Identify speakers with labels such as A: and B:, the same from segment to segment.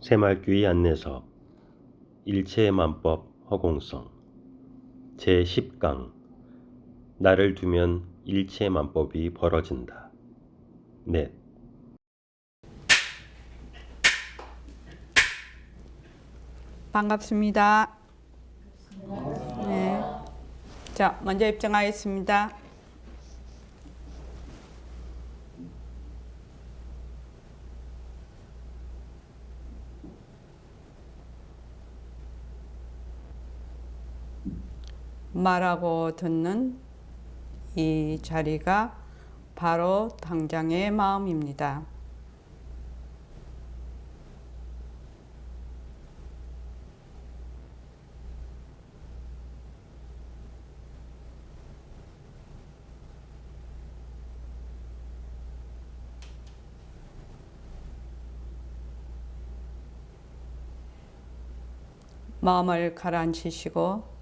A: 새말귀의 안내서 일체만법 허공성 제10강 나를 두면 일체만법이 벌어진다. 넷.
B: 반갑습니다. 네. 자, 먼저 입장하겠습니다. 말하고 듣는 이 자리가 바로 당장의 마음입니다. 마음을 가라앉히시고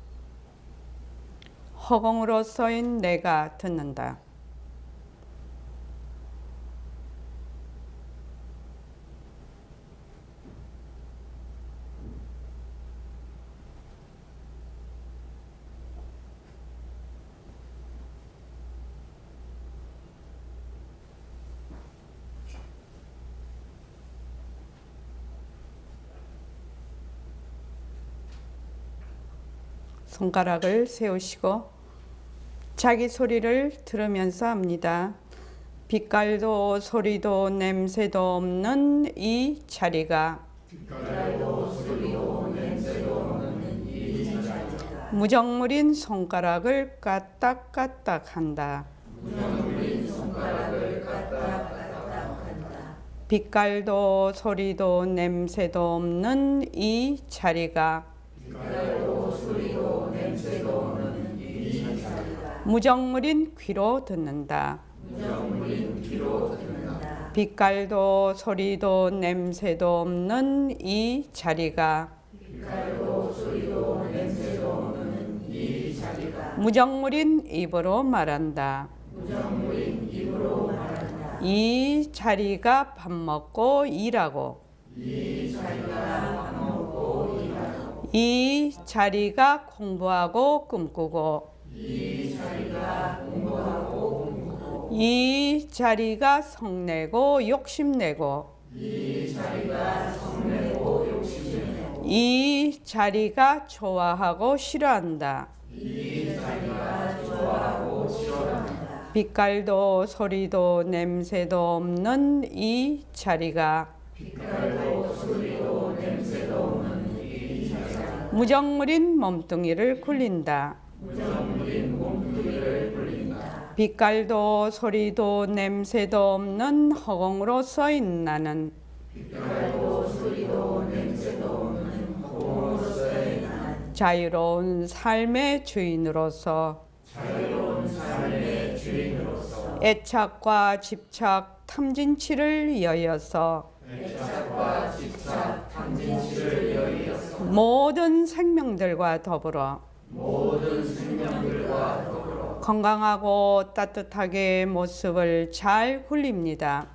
B: 허공으로 써인 내가 듣는다. 손가락을 세우시고 자기 소리를 들으면서 합니다. 빛깔도 소리도 냄새도 없는 이 자리가 무정물인 손가락을 까딱까딱 한다. 빛깔도 소리도 냄새도 없는 이 자리가 무정물인 귀로 듣는다. 빛깔도 소리도 냄새도 없는 이 자리가 무정물인 입으로 말한다. 이 자리가 밥 먹고 일하고 이 자리가 공부하고 꿈꾸고 이 자리가 성내고 욕심내고 이 자리가 좋아하고 싫어한다. 빛깔도 소리도 냄새도 없는 이 자리가 무정물인 몸뚱이를 굴린다. 빛깔도 소리도 냄새도 없는 허공으로 써인 나는 자유로운 삶의 주인으로서 애착과 집착 탐진치를 여여서 모든 생명들과 더불어 건강하고 따뜻하게 모습을 잘 굴립니다.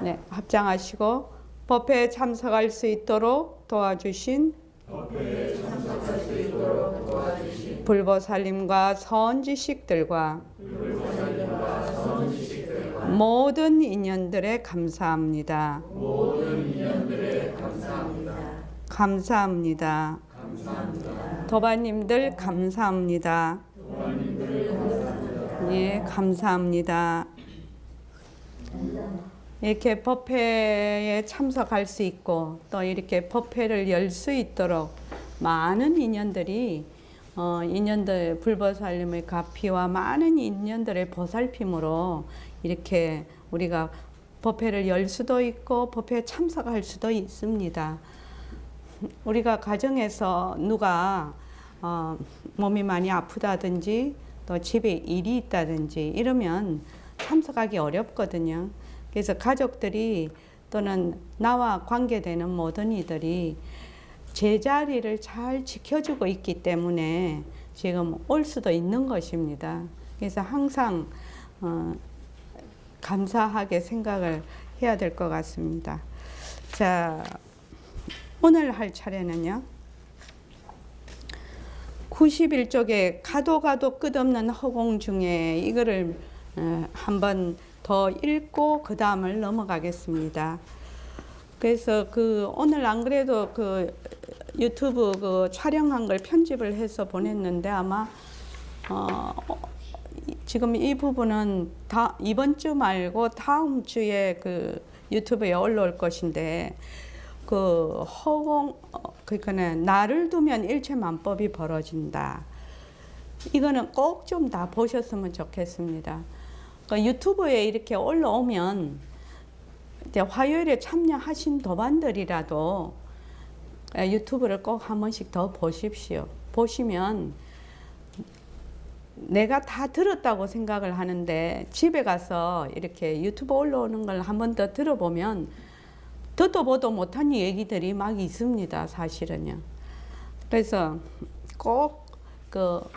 B: 네, 합장하시고 법회에 참석할 수 있도록 도와주신 불보살님과 선지식들과 모든 인연들에 감사합니다. 감사합니다. 도반님들 감사합니다. 예, 감사합니다. 이렇게 법회에 참석할 수 있고 또 이렇게 법회를 열 수 있도록 많은 인연들이 인연들 불보살님의 가피와 많은 인연들의 보살핌으로 이렇게 우리가 법회를 열 수도 있고 법회에 참석할 수도 있습니다. 우리가 가정에서 누가 몸이 많이 아프다든지 또 집에 일이 있다든지 이러면 참석하기 어렵거든요. 그래서 가족들이 또는 나와 관계되는 모든 이들이 제자리를 잘 지켜주고 있기 때문에 지금 올 수도 있는 것입니다. 그래서 항상 감사하게 생각을 해야 될 것 같습니다. 자, 오늘 할 차례는요. 91쪽에 가도 가도 끝없는 허공 중에 이거를 한번 더 읽고 그 다음을 넘어가겠습니다. 그래서 오늘 안 그래도 유튜브 촬영한 걸 편집을 해서 보냈는데 아마 지금 이 부분은 이번 주 말고 다음 주에 유튜브에 올라올 것인데 그러니까 나를 두면 일체만법이 벌어진다. 이거는 꼭 좀 다 보셨으면 좋겠습니다. 유튜브에 이렇게 올라오면 이제 화요일에 참여하신 도반들이라도 유튜브를 꼭 한 번씩 더 보십시오. 보시면 내가 다 들었다고 생각을 하는데 집에 가서 이렇게 유튜브 올라오는 걸 한 번 더 들어보면 듣도 보도 못한 얘기들이 막 있습니다. 사실은요. 그래서 꼭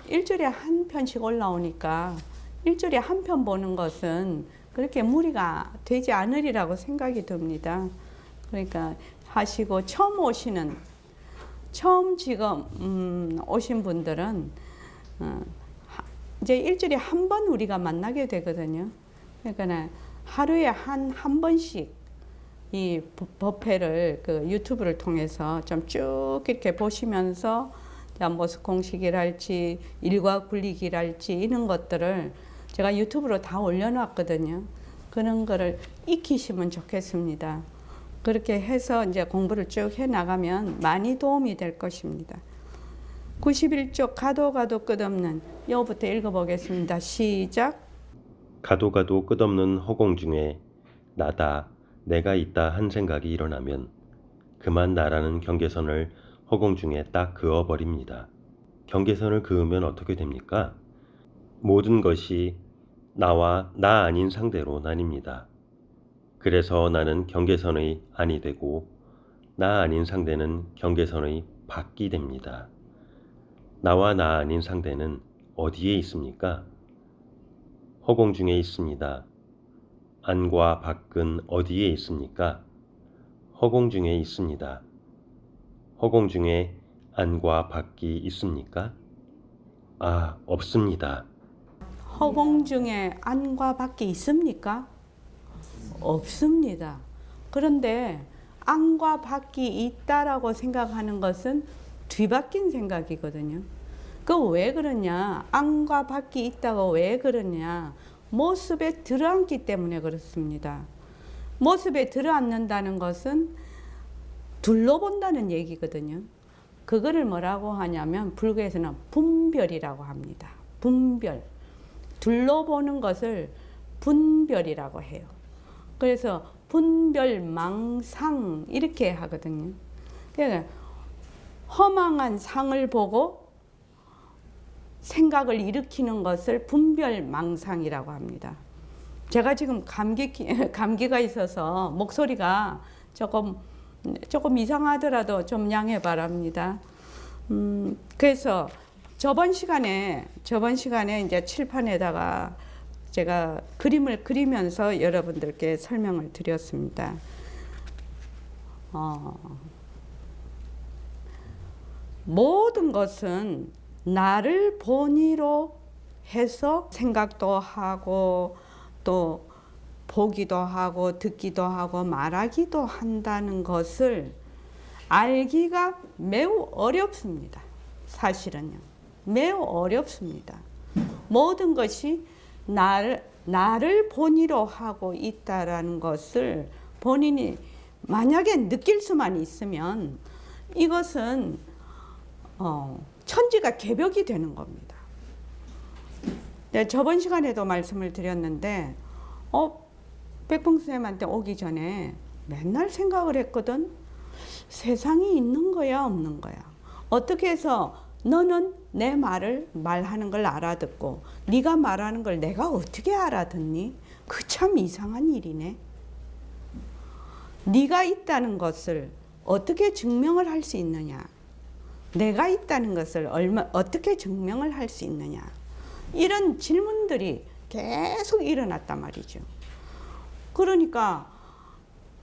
B: 일주일에 한 편씩 올라오니까 일주일에 한 편 보는 것은 그렇게 무리가 되지 않으리라고 생각이 듭니다. 그러니까 하시고 처음 지금 오신 분들은 이제 일주일에 한 번 우리가 만나게 되거든요. 그러니까 하루에 한 번씩 이 법회를 유튜브를 통해서 좀 쭉 이렇게 보시면서 모습 공식이랄지 일과 굴리기랄지 이런 것들을 제가 유튜브로 다 올려놨거든요. 그런 거를 익히시면 좋겠습니다. 그렇게 해서 이제 공부를 쭉 해나가면 많이 도움이 될 것입니다. 91쪽 가도 가도 끝없는 요부터 읽어보겠습니다. 시작.
A: 가도 가도 끝없는 허공 중에 나다, 내가 있다 한 생각이 일어나면 그만 나라는 경계선을 허공 중에 딱 그어버립니다. 경계선을 그으면 어떻게 됩니까? 모든 것이 나와 나 아닌 상대로 나뉩니다. 그래서 나는 경계선의 안이 되고 나 아닌 상대는 경계선의 밖이 됩니다. 나와 나 아닌 상대는 어디에 있습니까? 허공 중에 있습니다. 안과 밖은 어디에 있습니까? 허공 중에 있습니다. 허공 중에 안과 밖이 있습니까? 없습니다.
B: 허공 중에 안과 밖이 있습니까? 없습니다. 그런데 안과 밖이 있다라고 생각하는 것은 뒤바뀐 생각이거든요. 왜 그러냐? 안과 밖이 있다고 왜 그러냐? 모습에 들어앉기 때문에 그렇습니다. 모습에 들어앉는다는 것은 둘러본다는 얘기거든요. 그거를 뭐라고 하냐면 불교에서는 분별이라고 합니다. 분별. 둘러보는 것을 분별이라고 해요. 그래서 분별망상 이렇게 하거든요. 그러니까 허망한 상을 보고 생각을 일으키는 것을 분별망상이라고 합니다. 제가 지금 감기가 있어서 목소리가 조금 이상하더라도 좀 양해 바랍니다. 그래서 저번 시간에 이제 칠판에다가 제가 그림을 그리면서 여러분들께 설명을 드렸습니다. 모든 것은 나를 본의로 해서 생각도 하고 또 보기도 하고 듣기도 하고 말하기도 한다는 것을 알기가 매우 어렵습니다. 사실은요. 매우 어렵습니다. 모든 것이 나를 본의로 하고 있다라는 것을 본인이 만약에 느낄 수만 있으면 이것은 천지가 개벽이 되는 겁니다. 네, 저번 시간에도 말씀을 드렸는데 백봉 선생님한테 오기 전에 맨날 생각을 했거든. 세상이 있는 거야 없는 거야. 어떻게 해서 너는 내 말하는 걸 알아듣고 네가 말하는 걸 내가 어떻게 알아듣니? 그 참 이상한 일이네. 네가 있다는 것을 어떻게 증명을 할 수 있느냐? 내가 있다는 것을 어떻게 증명을 할 수 있느냐? 이런 질문들이 계속 일어났단 말이죠. 그러니까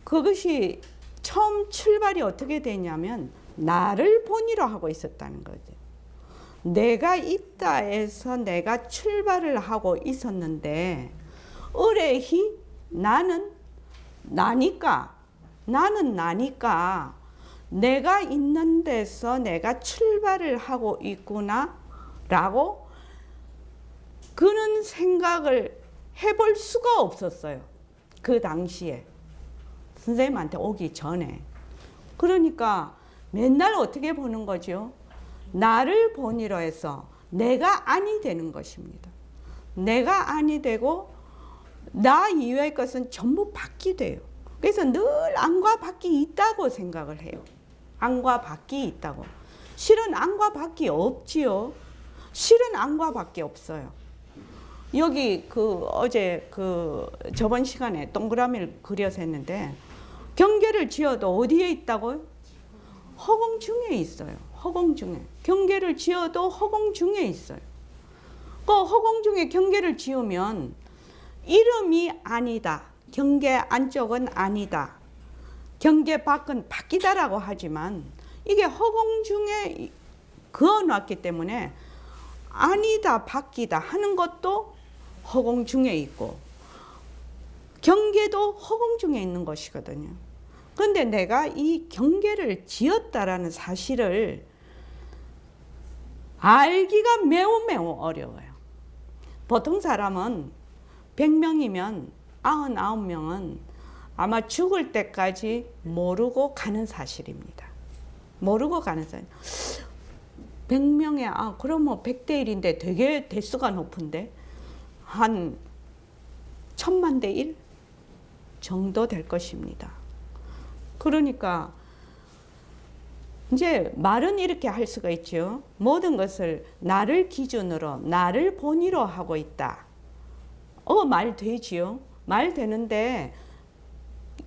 B: 그것이 처음 출발이 어떻게 되냐면 나를 본의로 하고 있었다는 거죠. 내가 있다 해서 내가 출발을 하고 있었는데 의뢰히 나는 나니까 내가 있는 데서 내가 출발을 하고 있구나 라고 그런 생각을 해볼 수가 없었어요. 그 당시에 선생님한테 오기 전에. 그러니까 맨날 어떻게 보는 거죠? 나를 본의로 해서 내가 아니 되는 것입니다. 내가 아니 되고 나 이외의 것은 전부 밖이 돼요. 그래서 늘 안과 밖이 있다고 생각을 해요. 안과 밖이 있다고. 실은 안과 밖이 없지요. 실은 안과 밖이 없어요. 여기 어제 저번 시간에 동그라미를 그려서 했는데 경계를 지어도 어디에 있다고요? 허공 중에 있어요. 허공 중에. 경계를 지어도 허공 중에 있어요. 그 허공 중에 경계를 지으면 이름이 아니다. 경계 안쪽은 아니다. 경계 밖은 밖이다라고 하지만 이게 허공 중에 그어놨기 때문에 아니다, 밖이다 하는 것도 허공 중에 있고 경계도 허공 중에 있는 것이거든요. 그런데 내가 이 경계를 지었다라는 사실을 알기가 매우 어려워요. 보통 사람은 100명이면 99명은 아마 죽을 때까지 모르고 가는 사실입니다. 모르고 가는 사실. 100명에 그럼 뭐 100대 1인데 되게 대수가 높은데 한 1000만 대 1 정도 될 것입니다. 그러니까 이제 말은 이렇게 할 수가 있죠. 모든 것을 나를 기준으로 나를 본의로 하고 있다. 말 되지요. 말 되는데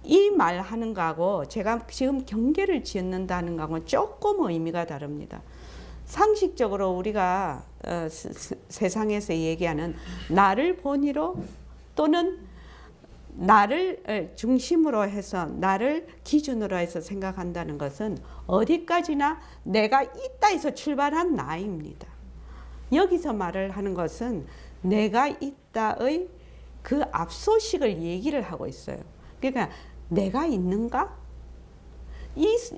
B: 이 말하는 거하고 제가 지금 경계를 짓는다는 거하고는 조금 의미가 다릅니다. 상식적으로 우리가 세상에서 얘기하는 나를 본의로 또는 나를 중심으로 해서 나를 기준으로 해서 생각한다는 것은 어디까지나 내가 있다 해서 출발한 나입니다. 여기서 말을 하는 것은 내가 있다의 그 앞소식을 얘기를 하고 있어요. 그러니까 내가 있는가?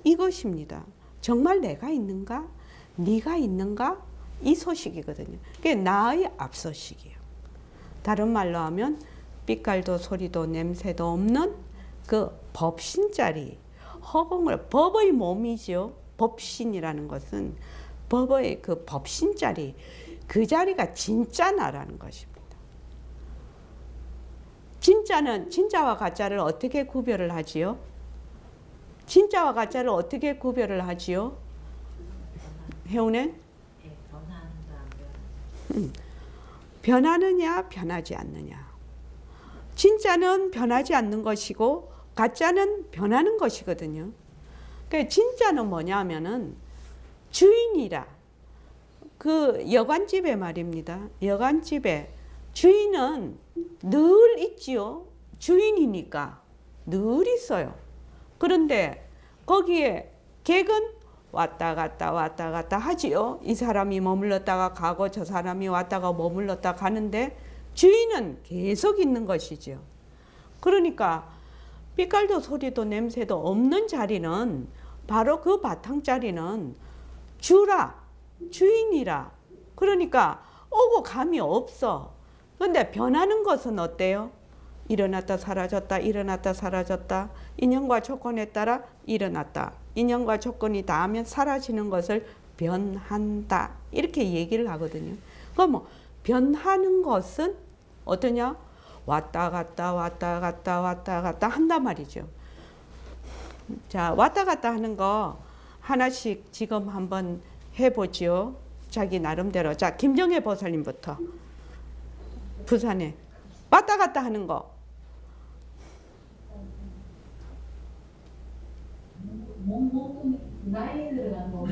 B: 이것입니다. 정말 내가 있는가? 네가 있는가? 이 소식이거든요. 그게 나의 앞소식이에요. 다른 말로 하면 빛깔도 소리도 냄새도 없는 그 법신자리, 허공을 법의 몸이죠. 법신이라는 것은 법의 그 법신자리, 그 자리가 진짜 나라는 것입니다. 진짜는 진짜와 가짜를 어떻게 구별을 하지요? 진짜와 가짜를 어떻게 구별을 하지요? 혜운은? 변하느냐 변하지 않느냐. 진짜는 변하지 않는 것이고 가짜는 변하는 것이거든요. 그러니까 진짜는 뭐냐 하면은 주인이라. 그 여관집에 말입니다. 여관집에 주인은 늘 있지요. 주인이니까 늘 있어요. 그런데 거기에 객은 왔다 갔다 하지요. 이 사람이 머물렀다가 가고 저 사람이 왔다가 머물렀다 가는데 주인은 계속 있는 것이죠. 그러니까 빛깔도 소리도 냄새도 없는 자리는 바로 그 바탕자리는 주라, 주인이라. 그러니까 오고 감이 없어. 그런데 변하는 것은 어때요? 일어났다 사라졌다, 일어났다 사라졌다. 인연과 조건에 따라 일어났다. 인연과 조건이 닿으면 사라지는 것을 변한다. 이렇게 얘기를 하거든요. 그럼 뭐 변하는 것은 어떠냐? 왔다 갔다 왔다 갔다 왔다 갔다 한단 말이죠. 자, 왔다 갔다 하는 거 하나씩 지금 한번 해보죠. 자기 나름대로. 자, 김정혜 보살님부터. 부산에 왔다 갔다 하는 거.
C: 나이 들어간 거.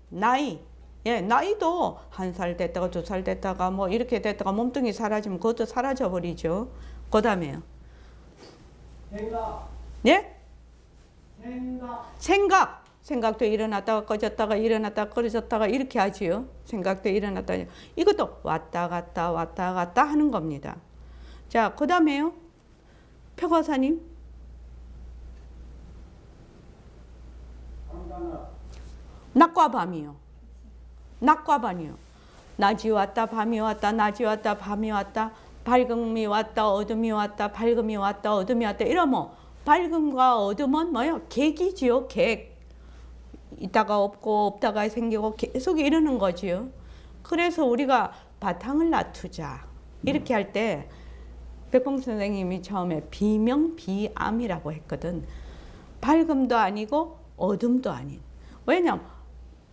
B: 나이. 예, 나이도 1살 됐다가 2살 됐다가 뭐 이렇게 됐다가 몸뚱이 사라지면 그것도 사라져 버리죠. 그 다음에요.
C: 생각,
B: 예?
C: 생각,
B: 생각도 일어났다가 꺼졌다가 일어났다가 꺼졌다가 이렇게 하지요. 생각도 일어났다. 이것도 왔다 갔다 하는 겁니다. 자, 그 다음에요. 표거사님.
C: 밤가나,
B: 낮과 밤이요. 낮과 밤이요. 낮이 왔다 밤이 왔다 낮이 왔다 밤이 왔다 밝음이 왔다 어둠이 왔다 밝음이 왔다 어둠이 왔다 이러면 밝음과 어둠은 뭐예요? 객이지요. 객. 있다가 없고 없다가 생기고 계속 이러는 거지요. 그래서 우리가 바탕을 놔두자 이렇게 할 때 백봉 선생님이 처음에 비명비암이라고 했거든. 밝음도 아니고 어둠도 아닌. 왜냐면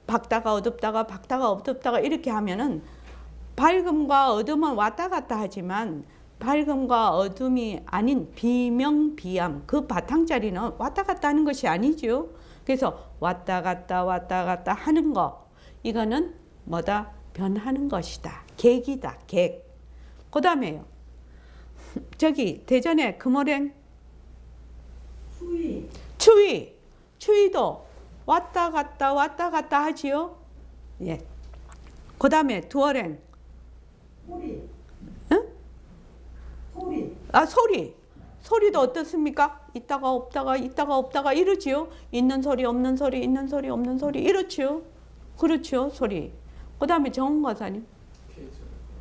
B: 밝다가 어둡다가 밝다가 어둡다가 이렇게 하면은 밝음과 어둠은 왔다 갔다 하지만 밝음과 어둠이 아닌 비명비암 그 바탕자리는 왔다 갔다 하는 것이 아니죠. 그래서 왔다 갔다 하는 거 이거는 뭐다? 변하는 것이다. 객이다. 객. 그 다음에요. 저기 대전에 금오랭 추위. 추위도 왔다 갔다 하지요. 예. 그 다음에 두어랭
C: 소리,
B: 응?
C: 소리,
B: 아 소리도 어떻습니까? 있다가 없다가 이러지요. 있는 소리 없는 소리 있는 소리 없는 소리 이렇지요. 그렇죠. 소리. 그 다음에 정원과사님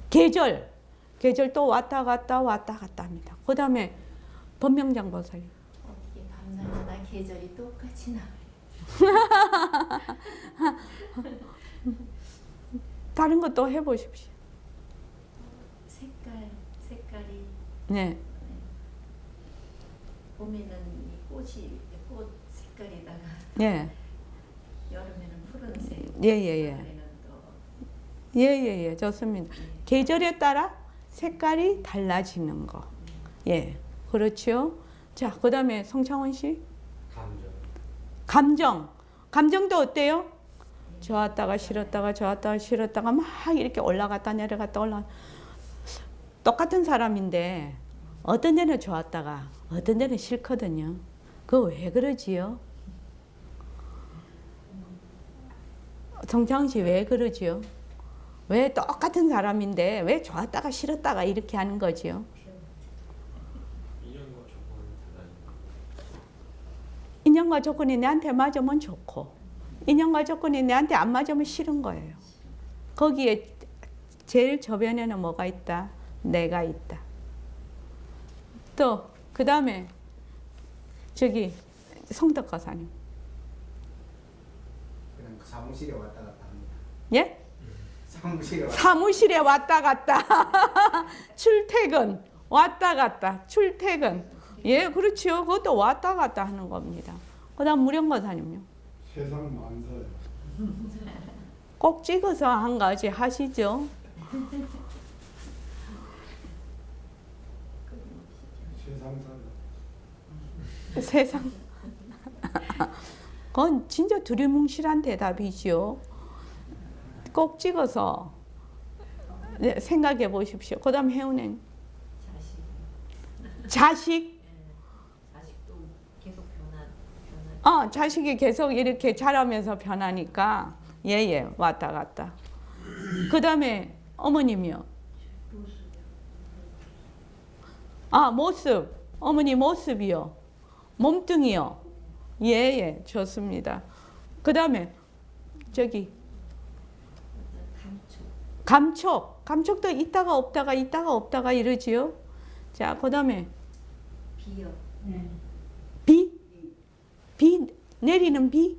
B: 계절도 왔다 갔다 합니다. 그 다음에 법명장보사님
D: 어떻게 밤낮마다 계절이 똑같이 나와요?
B: 다른 것도 해보십시오.
D: 색깔이
B: 네.
D: 봄에는 이 꽃 색깔이다가
B: 예.
D: 여름에는 푸른색,
B: 예.
D: 가을에는 또
B: 예. 좋습니다. 계절에 따라 색깔이 달라지는 거. 예. 그렇죠. 자, 그 다음에 성창원 씨. 감정도 어때요? 좋았다가 싫었다가 막 이렇게 올라갔다 내려갔다 똑같은 사람인데 어떤 데는 좋았다가 어떤 데는 싫거든요. 그거 왜 그러지요? 성창원 씨 왜 그러지요? 왜 똑같은 사람인데 왜 좋았다가 싫었다가 이렇게 하는 거지요? 인연과 조건이 내한테 맞으면 좋고 인연과 조건이 내한테 안 맞으면 싫은 거예요. 거기에 제일 저변에는 뭐가 있다? 내가 있다. 또 그 다음에 저기 성덕가사님.
E: 그냥 사무실에 왔다 갔다 합니다.
B: 예?
E: 사무실에 왔다
B: 사무실에 왔다 갔다. 출퇴근 왔다 갔다 출퇴근. 예, 그렇지요. 그것도 왔다 갔다 하는 겁니다. 그 다음 무령거사님요.
C: 세상 만사요.
B: 꼭 찍어서 한 가지 하시죠.
C: 세상 살다.
B: 세상. 그건 진짜 두리뭉실한 대답이죠. 꼭 찍어서 생각해 보십시오. 그 다음 혜은행. 자식.
D: 자식도 계속
B: 자식이 계속 이렇게 자라면서 변하니까 예, 왔다 갔다. 그 다음에 어머님이요. 모습. 어머니 모습이요. 몸뚱이요. 예, 좋습니다. 그 다음에 저기 감촉도 있다가 없다가 이러지요. 자, 그 다음에
D: 비요.
B: 비 내리는 비.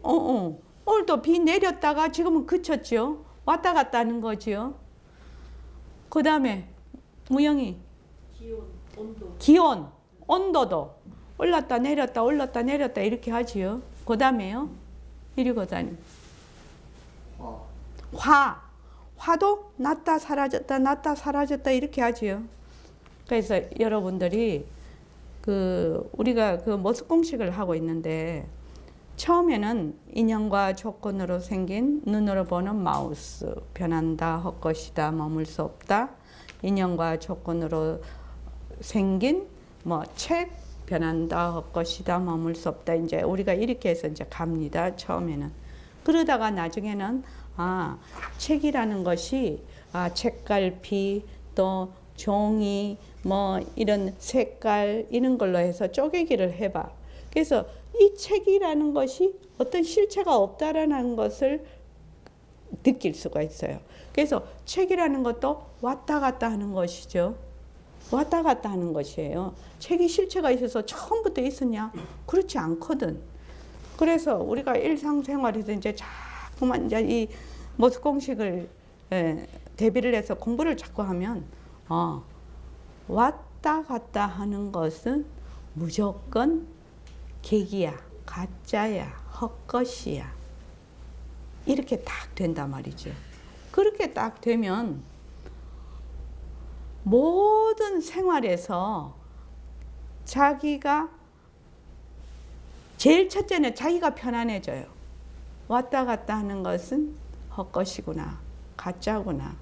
B: 오늘도 비 내렸다가 지금은 그쳤죠. 왔다 갔다 하는 거지요. 그 다음에 무영이 기온, 온도도 올랐다 내렸다 이렇게 하지요. 그 다음에요. 이리고다님. 화도 났다 사라졌다 이렇게 하지요. 그래서 여러분들이 우리가 모습 공식을 하고 있는데 처음에는 인연과 조건으로 생긴 눈으로 보는 마우스 변한다 헛것이다 머물 수 없다 인연과 조건으로 생긴 뭐 책 변한다 헛것이다 머물 수 없다 이제 우리가 이렇게 해서 이제 갑니다. 처음에는 그러다가 나중에는 책이라는 것이 책갈피 또 종이 뭐 이런 색깔 이런 걸로 해서 쪼개기를 해봐. 그래서 이 책이라는 것이 어떤 실체가 없다라는 것을 느낄 수가 있어요. 그래서 책이라는 것도 왔다 갔다 하는 것이죠. 왔다 갔다 하는 것이에요. 책이 실체가 있어서 처음부터 있었냐? 그렇지 않거든. 그래서 우리가 일상생활에서 이제 자꾸만 이제 이 모습 공식을 대비를 해서 공부를 자꾸 하면 왔다 갔다 하는 것은 무조건 계기야, 가짜야, 헛것이야. 이렇게 딱 된단 말이죠. 그렇게 딱 되면 모든 생활에서 자기가 제일 첫째는 자기가 편안해져요. 왔다 갔다 하는 것은 헛것이구나, 가짜구나.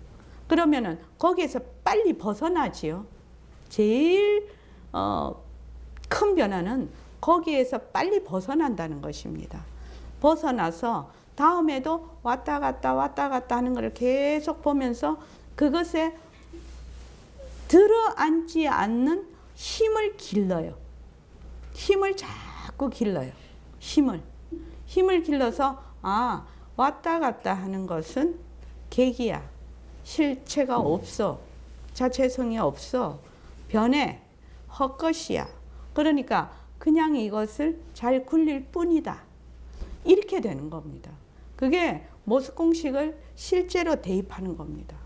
B: 그러면은 거기에서 빨리 벗어나지요. 제일 큰 변화는 거기에서 빨리 벗어난다는 것입니다. 벗어나서 다음에도 왔다 갔다 하는 것을 계속 보면서 그것에 들어앉지 않는 힘을 길러요. 힘을 자꾸 길러요. 힘을 길러서 왔다 갔다 하는 것은 계기야. 실체가 없어. 자체성이 없어. 변해. 헛것이야. 그러니까 그냥 이것을 잘 굴릴 뿐이다. 이렇게 되는 겁니다. 그게 모습 공식을 실제로 대입하는 겁니다.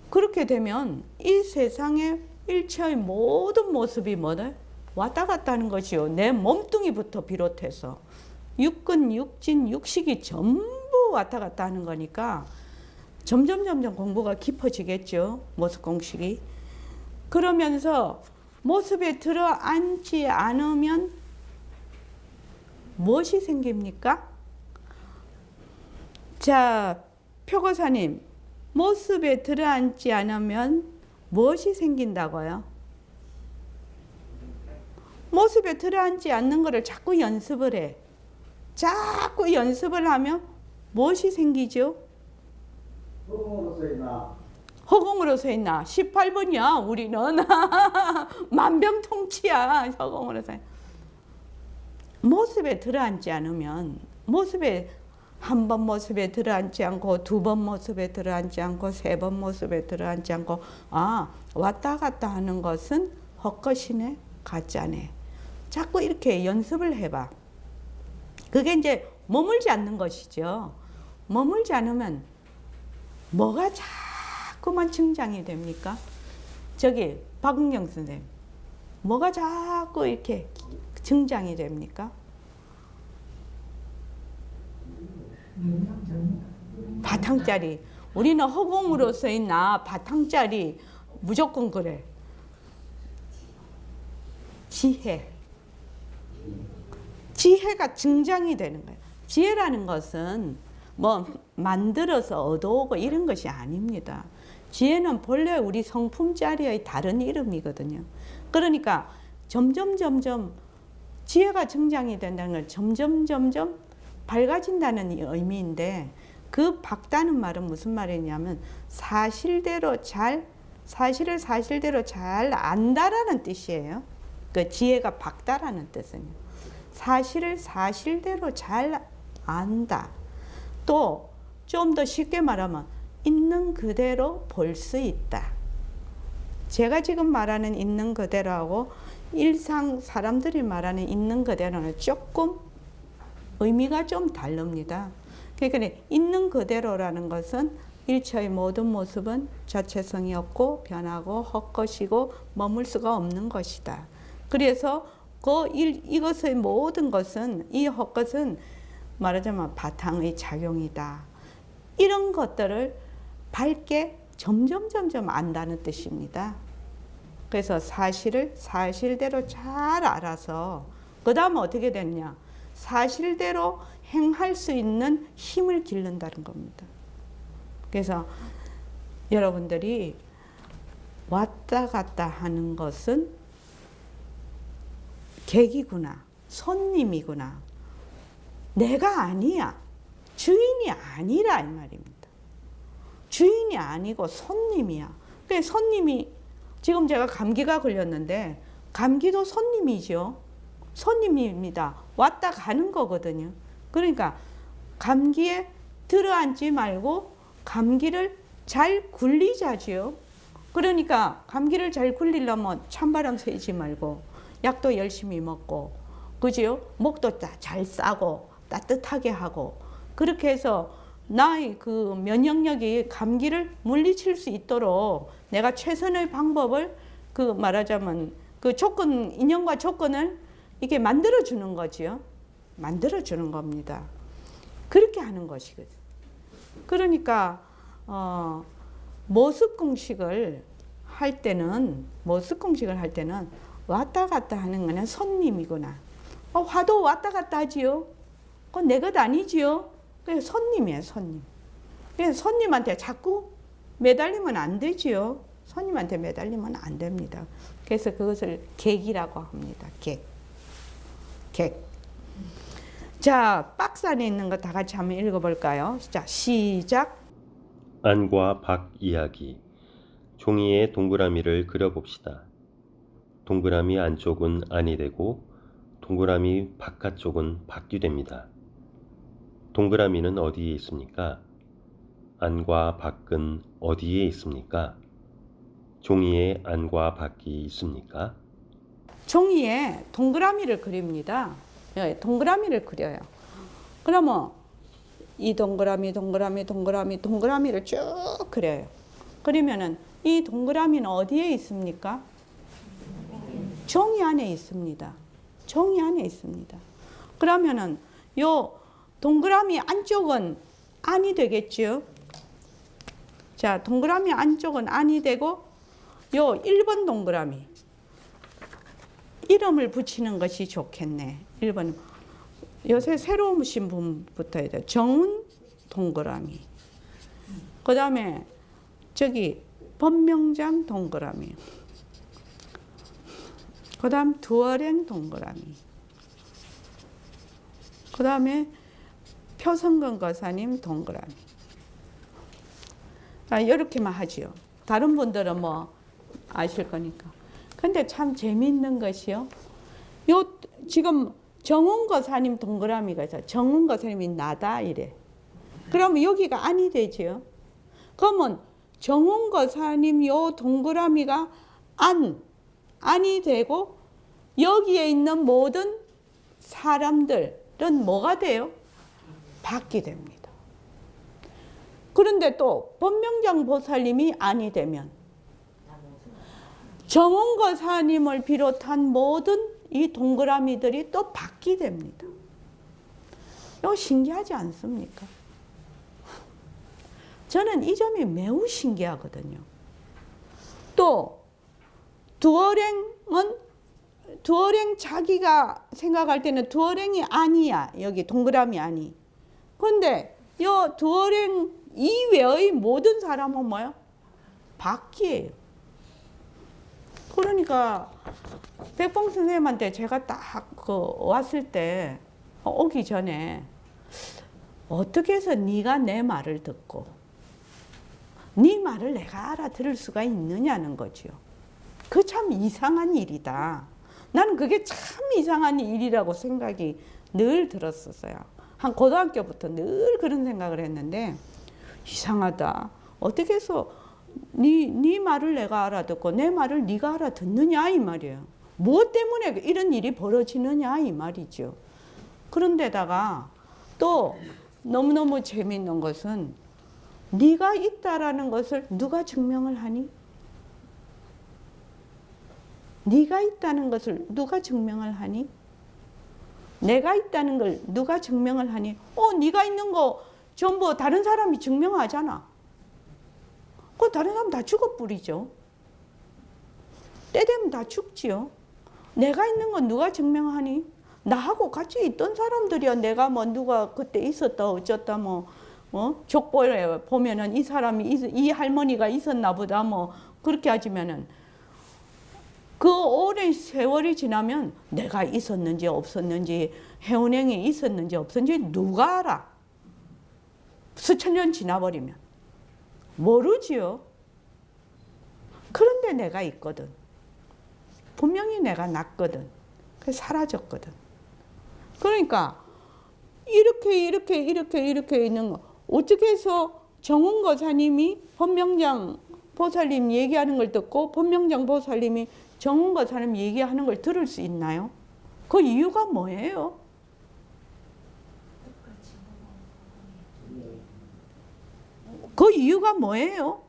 B: 그렇게 되면 이 세상의 일체의 모든 모습이 뭐다? 왔다 갔다 하는 것이요. 내 몸뚱이부터 비롯해서 육근, 육진, 육식이 전부 왔다 갔다 하는 거니까 점점 공부가 깊어지겠죠. 모습 공식이. 그러면서 모습에 들어앉지 않으면 무엇이 생깁니까? 자, 표고사님, 모습에 들어앉지 않으면 무엇이 생긴다고요? 모습에 들어앉지 않는 것을 자꾸 연습을 해. 자꾸 연습을 하면 무엇이 생기죠? 허공으로서 있나? 18번이야, 우리는. 만병통치야, 허공으로서. 모습에 들어앉지 않으면, 한 번 모습에 들어앉지 않고, 두 번 모습에 들어앉지 않고, 세 번 모습에 들어앉지 않고, 왔다 갔다 하는 것은 헛것이네, 가짜네. 자꾸 이렇게 연습을 해봐. 그게 이제 머물지 않는 것이죠. 머물지 않으면 뭐가 자꾸만 증장이 됩니까? 저기 박은경 선생님, 뭐가 자꾸 이렇게 증장이 됩니까? 바탕짜리. 우리는 허공으로서 있나 바탕짜리 무조건 그래. 지혜가 증장이 되는 거예요. 지혜라는 것은 뭐 만들어서 얻어오고 이런 것이 아닙니다. 지혜는 본래 우리 성품짜리의 다른 이름이거든요. 그러니까 점점 지혜가 증장이 된다는 건 점점 밝아진다는 의미인데, 그 밝다는 말은 무슨 말이냐면 사실을 사실대로 잘 안다라는 뜻이에요. 그 지혜가 밝다라는 뜻은요. 사실을 사실대로 잘 안다. 또 좀 더 쉽게 말하면 있는 그대로 볼 수 있다. 제가 지금 말하는 있는 그대로하고 일상 사람들이 말하는 있는 그대로는 조금 의미가 좀 다릅니다. 그러니까 있는 그대로라는 것은 일체의 모든 모습은 자체성이 없고 변하고 헛것이고 머물 수가 없는 것이다. 그래서 이것의 모든 것은, 이 헛것은 말하자면 바탕의 작용이다. 이런 것들을 밝게 점점 안다는 뜻입니다. 그래서 사실을 사실대로 잘 알아서 그 다음에 어떻게 되느냐? 사실대로 행할 수 있는 힘을 기른다는 겁니다. 그래서 여러분들이 왔다 갔다 하는 것은 객이구나. 손님이구나. 내가 아니야. 주인이 아니라 이 말입니다. 주인이 아니고 손님이야. 그 손님이 지금 제가 감기가 걸렸는데 감기도 손님이죠. 손님입니다. 왔다 가는 거거든요. 그러니까 감기에 들어앉지 말고 감기를 잘 굴리자지요. 그러니까 감기를 잘 굴리려면 찬바람 쐬지 말고 약도 열심히 먹고 그지요? 목도 잘 싸고 따뜻하게 하고 그렇게 해서 나의 그 면역력이 감기를 물리칠 수 있도록 내가 최선의 방법을 그 말하자면 그 조건 인연과 조건을 이게 만들어 주는 거지요. 만들어 주는 겁니다. 그렇게 하는 것이거든. 그러니까 모습 공식을 할 때는 왔다 갔다 하는 거는 손님이구나. 화도 왔다 갔다 하지요. 그건 내 것 아니지요. 그게 손님이에요, 손님. 그래서 손님한테 자꾸 매달리면 안 되지요. 손님한테 매달리면 안 됩니다. 그래서 그것을 객이라고 합니다. 객. 자, 박스 안에 있는 거 다 같이 한번 읽어볼까요? 자, 시작.
A: 안과 박 이야기. 종이에 동그라미를 그려봅시다. 동그라미 안쪽은 안이 되고 동그라미 바깥쪽은 밖이 됩니다. 동그라미는 어디에 있습니까? 안과 밖은 어디에 있습니까? 종이에 안과 밖이 있습니까?
B: 종이에 동그라미를 그립니다. 동그라미를 그려요. 그러면 이 동그라미를 쭉 그려요. 그러면은 이 동그라미는 어디에 있습니까? 종이 안에 있습니다. 종이 안에 있습니다. 그러면은 요 동그라미 안쪽은 안이 되겠죠. 자, 동그라미 안쪽은 안이 되고 요 1번 동그라미 이름을 붙이는 것이 좋겠네. 1번 요새 새로 오신 분부터 해야 돼. 정운 동그라미. 그 다음에 저기 법명장 동그라미. 그 다음 두어랭 동그라미. 그 다음에 표성근 거사님 동그라미. 이렇게만 하지요. 다른 분들은 뭐 아실 거니까. 근데 참 재미있는 것이요. 요 지금 정운거사님 동그라미가 있어요. 정운거사님이 나다 이래. 그러면 여기가 안이 되죠. 그러면 정운거사님 요 동그라미가 안이 되고 여기에 있는 모든 사람들은 뭐가 돼요? 밖이 됩니다. 그런데 또 법명장 보살님이 안이 되면 정운거사님을 비롯한 모든 이 동그라미들이 또 밖이 됩니다. 이거 신기하지 않습니까? 저는 이 점이 매우 신기하거든요. 또 두어랭은 두어랭 자기가 생각할 때는 두어랭이 아니야. 여기 동그라미 아니. 그런데 이 두어랭 이외의 모든 사람은 뭐야? 밖이에요. 그러니까 백봉 선생님한테 제가 딱 왔을 때 오기 전에 어떻게 해서 네가 내 말을 듣고 네 말을 내가 알아들을 수가 있느냐는 거지요. 그 참 이상한 일이다. 나는 그게 참 이상한 일이라고 생각이 늘 들었었어요. 한 고등학교부터 늘 그런 생각을 했는데 이상하다. 어떻게 해서 네 말을 내가 알아듣고 내 말을 네가 알아듣느냐 이 말이에요. 무엇 때문에 이런 일이 벌어지느냐 이 말이죠. 그런데다가 또 너무너무 재미있는 것은 네가 있다라는 것을 누가 증명을 하니? 네가 있다는 것을 누가 증명을 하니? 내가 있다는 걸 누가 증명을 하니? 네가 있는 거 전부 다른 사람이 증명하잖아. 그 다른 사람 다 죽어버리죠. 때 되면 다 죽지요. 내가 있는 건 누가 증명하니? 나하고 같이 있던 사람들이야. 내가 뭐 누가 그때 있었다 어쩌다 뭐 족보에 보면은 이 사람이 이 할머니가 있었나 보다 뭐 그렇게 하지면은 그 오랜 세월이 지나면 내가 있었는지 없었는지 해운행이 있었는지 없었는지 누가 알아? 수천 년 지나버리면 모르지요. 그런데 내가 있거든. 분명히 내가 났거든. 그래서 사라졌거든. 그러니까 이렇게 있는 거 어떻게 해서 정운거사님이 법명장 보살님 얘기하는 걸 듣고 법명장 보살님이 정운거사님 얘기하는 걸 들을 수 있나요? 그 이유가 뭐예요? 그 이유가 뭐예요?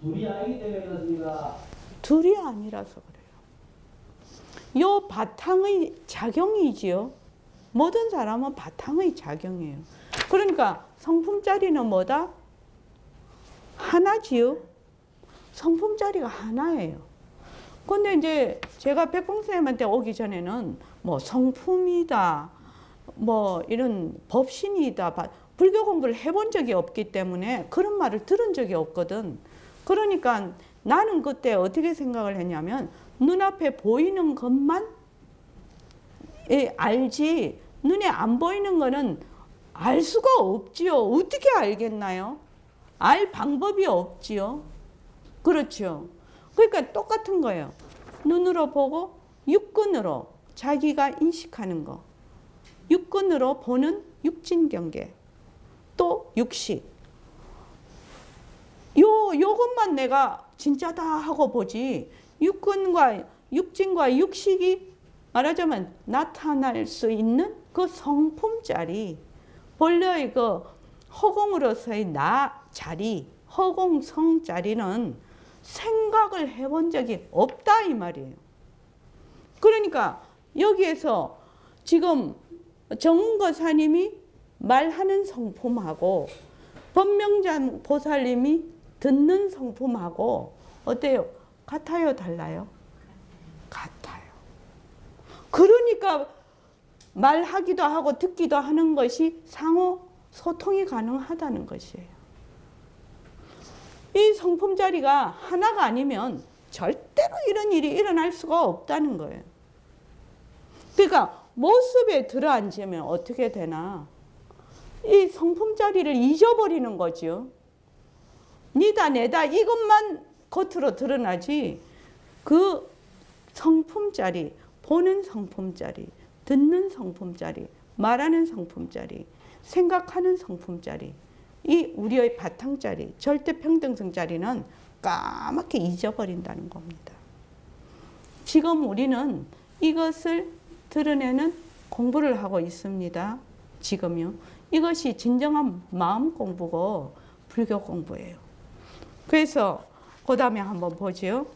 F: 둘이 아니기 때문에 그렇습니다.
B: 둘이 아니라서 그래요. 요 바탕의 작용이지요. 모든 사람은 바탕의 작용이에요. 그러니까 성품짜리는 뭐다? 하나지요. 성품짜리가 하나예요. 근데 이제 제가 백봉선생님한테 오기 전에는 뭐 성품이다, 뭐 이런 법신이다, 불교 공부를 해본 적이 없기 때문에 그런 말을 들은 적이 없거든. 그러니까 나는 그때 어떻게 생각을 했냐면 눈앞에 보이는 것만 알지 눈에 안 보이는 거는 알 수가 없지요. 어떻게 알겠나요? 알 방법이 없지요. 그렇죠. 그러니까 똑같은 거예요. 눈으로 보고 육근으로 자기가 인식하는 거. 육근으로 보는 육진경계. 또 육식. 요것만 내가 진짜다 하고 보지. 육근과 육진과 육식이 말하자면 나타날 수 있는 그 성품짜리. 본래의 그 허공으로서의 나 자리, 허공성 자리는 생각을 해본 적이 없다 이 말이에요. 그러니까 여기에서 지금 정운거사님이 말하는 성품하고 법명장 보살님이 듣는 성품하고 어때요? 같아요? 달라요? 같아요. 그러니까 말하기도 하고 듣기도 하는 것이 상호 소통이 가능하다는 것이에요. 이 성품자리가 하나가 아니면 절대로 이런 일이 일어날 수가 없다는 거예요. 그러니까 모습에 들어앉으면 어떻게 되나? 이 성품자리를 잊어버리는 거죠. 니다 내다 이것만 겉으로 드러나지 그 성품자리, 보는 성품자리, 듣는 성품자리, 말하는 성품자리, 생각하는 성품자리, 이 우리의 바탕자리, 절대평등성자리는 까맣게 잊어버린다는 겁니다. 지금 우리는 이것을 드러내는 공부를 하고 있습니다. 지금요. 이것이 진정한 마음 공부고 불교 공부예요. 그래서 그 다음에 한번 보죠.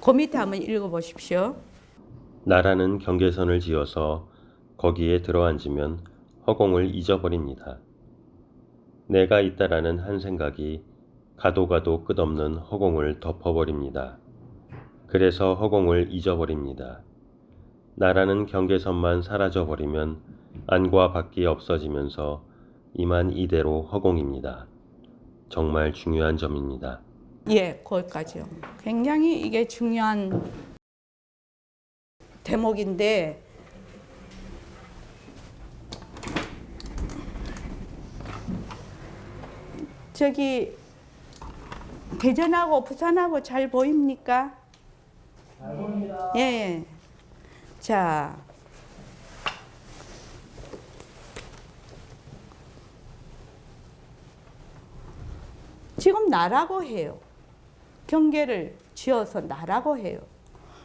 B: 그 밑에 한번 읽어보십시오.
A: 나라는 경계선을 지어서 거기에 들어앉으면 허공을 잊어버립니다. 내가 있다라는 한 생각이 가도 가도 끝없는 허공을 덮어버립니다. 그래서 허공을 잊어버립니다. 나라는 경계선만 사라져버리면 안과 밖이 없어지면서 이만 이대로 허공입니다. 정말 중요한 점입니다.
B: 예, 거기까지요. 굉장히 이게 중요한 대목인데 저기 대전하고 부산하고 잘 보입니까?
F: 잘 보입니다.
B: 예. 자, 지금 나라고 해요. 경계를 지어서 나라고 해요.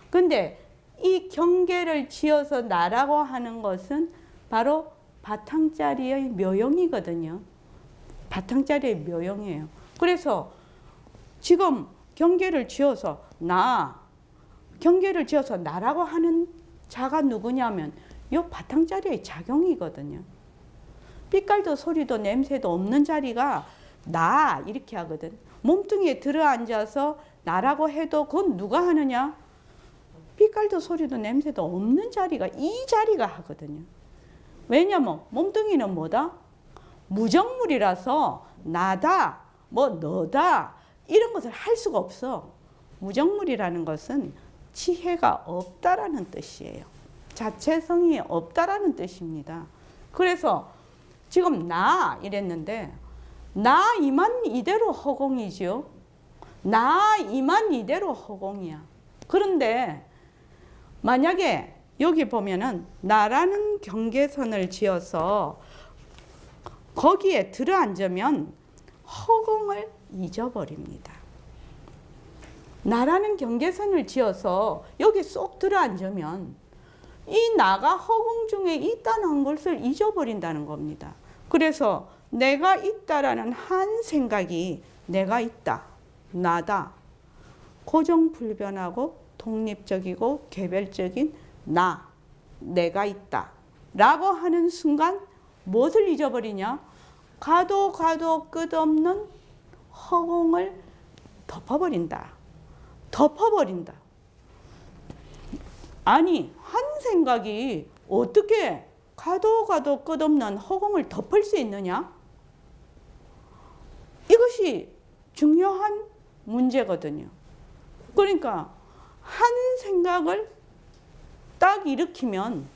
B: 근데 이 경계를 지어서 나라고 하는 것은 바로 바탕자리의 묘용이거든요. 바탕자리의 묘용이에요. 그래서 지금 경계를 지어서 경계를 지어서 나라고 하는 자가 누구냐면 이 바탕자리의 작용이거든요. 빛깔도 소리도 냄새도 없는 자리가 나 이렇게 하거든. 몸뚱이에 들어앉아서 나라고 해도 그건 누가 하느냐? 빛깔도 소리도 냄새도 없는 자리가 이 자리가 하거든요. 왜냐면 몸뚱이는 뭐다? 무정물이라서 나다, 뭐 너다 이런 것을 할 수가 없어. 무정물이라는 것은 지혜가 없다라는 뜻이에요. 자체성이 없다라는 뜻입니다. 그래서 지금 나 이랬는데 나 이만 이대로 허공이죠. 나 이만 이대로 허공이야. 그런데 만약에 여기 보면은 나라는 경계선을 지어서 거기에 들어앉으면 허공을 잊어버립니다. 나라는 경계선을 지어서 여기 쏙 들어앉으면 이 나가 허공 중에 있다는 것을 잊어버린다는 겁니다. 그래서 내가 있다라는 한 생각이 내가 있다, 나다, 고정불변하고 독립적이고 개별적인 나, 내가 있다 라고 하는 순간 무엇을 잊어버리냐? 가도 끝없는 허공을 덮어버린다. 덮어버린다. 아니, 한 생각이 어떻게 가도 끝없는 허공을 덮을 수 있느냐? 이것이 중요한 문제거든요. 그러니까 한 생각을 딱 일으키면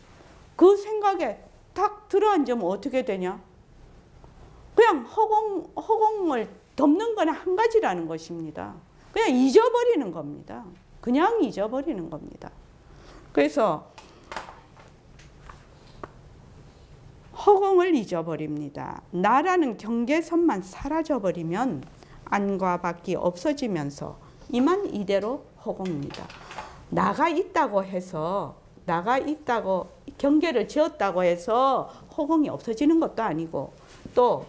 B: 그 생각에 딱 들어앉으면 어떻게 되냐? 그냥 허공을 덮는 건 한 가지라는 것입니다. 그냥 잊어버리는 겁니다. 그냥 잊어버리는 겁니다. 그래서 허공을 잊어버립니다. 나라는 경계선만 사라져버리면 안과 밖이 없어지면서 이만 이대로 허공입니다. 나가 있다고 해서 나가 있다고 경계를 지었다고 해서 허공이 없어지는 것도 아니고 또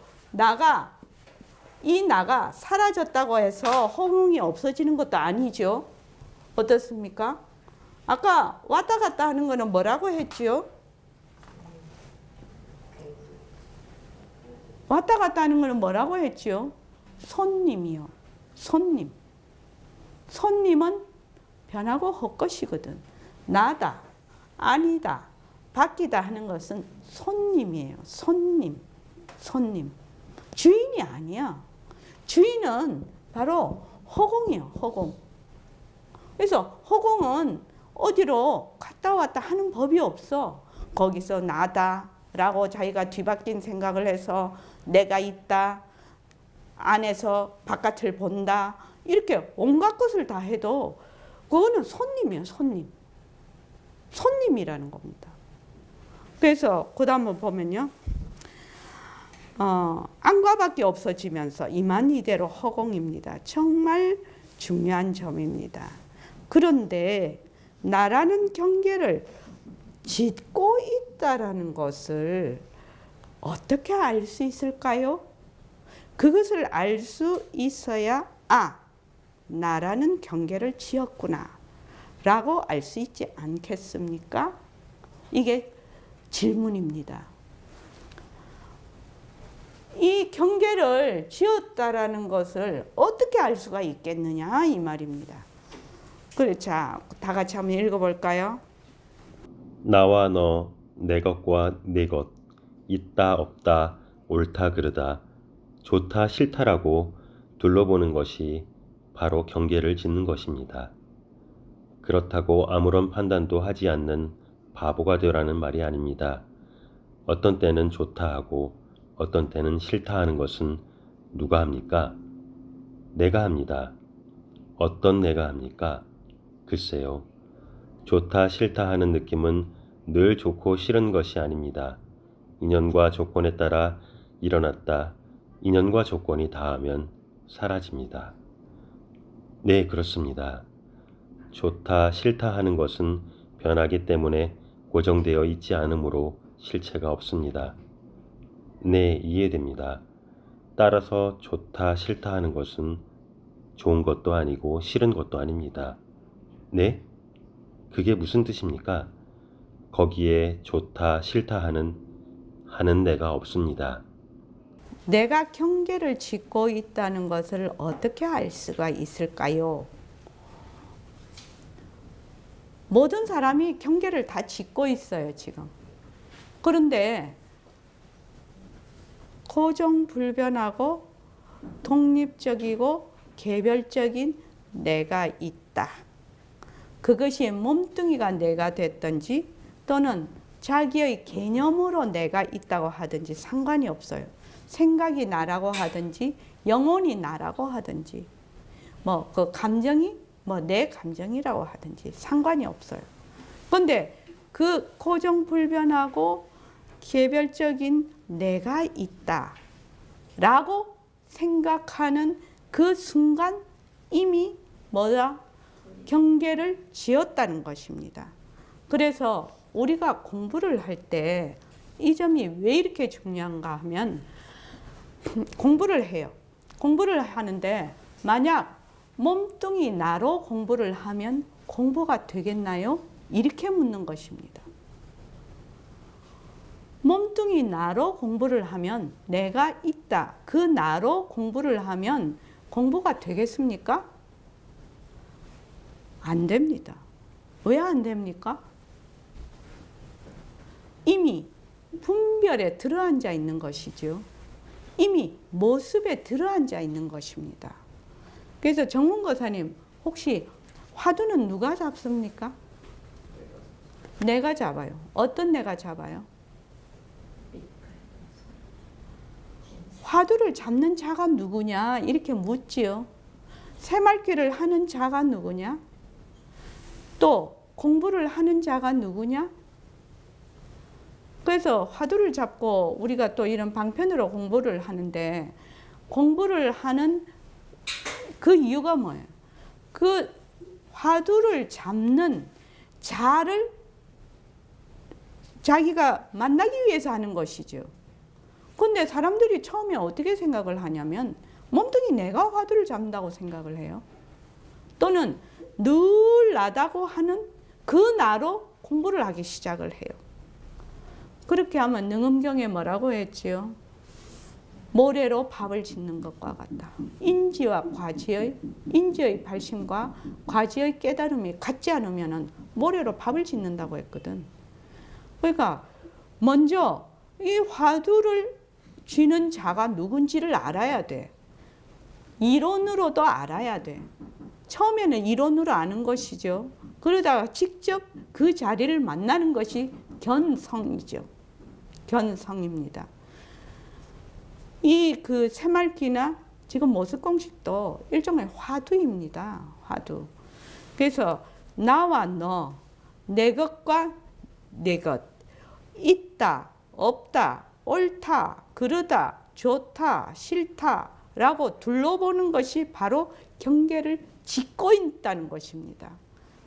B: 이 나가 사라졌다고 해서 허공이 없어지는 것도 아니죠. 어떻습니까? 아까 왔다 갔다 하는 거는 뭐라고 했지요? 왔다 갔다 하는 거는 뭐라고 했지요? 손님이요. 손님. 손님은 변하고 헛것이거든. 나다, 아니다, 바뀌다 하는 것은 손님이에요. 손님. 주인이 아니야. 주인은 바로 허공이에요. 허공. 그래서 허공은 어디로 갔다 왔다 하는 법이 없어. 거기서 나다라고 자기가 뒤바뀐 생각을 해서 내가 있다, 안에서 바깥을 본다, 이렇게 온갖 것을 다 해도 그거는 손님이에요. 손님이라는 겁니다. 그래서 그 다음을 보면요. 안과 밖이 없어지면서 이만 이대로 허공입니다. 정말 중요한 점입니다. 그런데 나라는 경계를 짓고 있다라는 것을 어떻게 알 수 있을까요? 그것을 알 수 있어야 나라는 경계를 지었구나 라고 알 수 있지 않겠습니까? 이게 질문입니다. 이 경계를 지었다라는 것을 어떻게 알 수가 있겠느냐 이 말입니다. 그래, 자, 다 같이 한번 읽어볼까요?
A: 나와 너, 내 것과 네 것, 있다 없다, 옳다 그르다, 좋다 싫다라고 둘러보는 것이 바로 경계를 짓는 것입니다. 그렇다고 아무런 판단도 하지 않는 바보가 되라는 말이 아닙니다. 어떤 때는 좋다 하고 어떤 때는 싫다 하는 것은 누가 합니까? 내가 합니다. 어떤 내가 합니까? 글쎄요. 좋다 싫다 하는 느낌은 늘 좋고 싫은 것이 아닙니다. 인연과 조건에 따라 일어났다 인연과 조건이 닿으면 사라집니다. 네, 그렇습니다. 좋다 싫다 하는 것은 변하기 때문에 고정되어 있지 않으므로 실체가 없습니다. 네, 이해됩니다. 따라서 좋다 싫다 하는 것은 좋은 것도 아니고 싫은 것도 아닙니다. 네? 그게 무슨 뜻입니까? 거기에 좋다 싫다 하는 내가 없습니다.
B: 내가 경계를 짓고 있다는 것을 어떻게 알 수가 있을까요? 모든 사람이 경계를 다 짓고 있어요, 지금. 그런데 고정불변하고 독립적이고 개별적인 내가 있다. 그것이 몸뚱이가 내가 됐든지 또는 자기의 개념으로 내가 있다고 하든지 상관이 없어요. 생각이 나라고 하든지 영혼이 나라고 하든지 뭐 그 감정이 뭐 내 감정이라고 하든지 상관이 없어요. 그런데 그 고정불변하고 개별적인 내가 있다 라고 생각하는 그 순간 이미 뭐다? 경계를 지었다는 것입니다. 그래서 우리가 공부를 할 때 이 점이 왜 이렇게 중요한가 하면 공부를 해요. 공부를 하는데 만약 몸뚱이 나로 공부를 하면 공부가 되겠나요? 이렇게 묻는 것입니다. 몸뚱이 나로 공부를 하면 내가 있다. 그 나로 공부를 하면 공부가 되겠습니까? 안 됩니다. 왜 안 됩니까? 이미 분별에 들어앉아 있는 것이죠. 이미 모습에 들어앉아 있는 것입니다. 그래서 정문거사님 혹시 화두는 누가 잡습니까? 내가 잡아요. 어떤 내가 잡아요? 화두를 잡는 자가 누구냐 이렇게 묻지요. 새말귀를 하는 자가 누구냐? 또 공부를 하는 자가 누구냐? 그래서 화두를 잡고 우리가 또 이런 방편으로 공부를 하는데 공부를 하는 그 이유가 뭐예요? 그 화두를 잡는 자를 자기가 만나기 위해서 하는 것이죠. 근데 사람들이 처음에 어떻게 생각을 하냐면 몸뚱이 내가 화두를 잡는다고 생각을 해요. 또는 늘 나다고 하는 그 나로 공부를 하기 시작을 해요. 그렇게 하면 능엄경에 뭐라고 했지요? 모래로 밥을 짓는 것과 같다. 인지와 과지의 인지의 발심과 과지의 깨달음이 같지 않으면 모래로 밥을 짓는다고 했거든. 그러니까 먼저 이 화두를 쥐는 자가 누군지를 알아야 돼. 이론으로도 알아야 돼. 처음에는 이론으로 아는 것이죠. 그러다가 직접 그 자리를 만나는 것이 견성이죠. 견성입니다. 이 그 새말귀나 지금 모습공식도 일종의 화두입니다. 화두. 그래서 나와 너, 내 것과 내 것, 있다, 없다, 옳다, 그르다, 좋다, 싫다 라고 둘러보는 것이 바로 경계를 짓고 있다는 것입니다.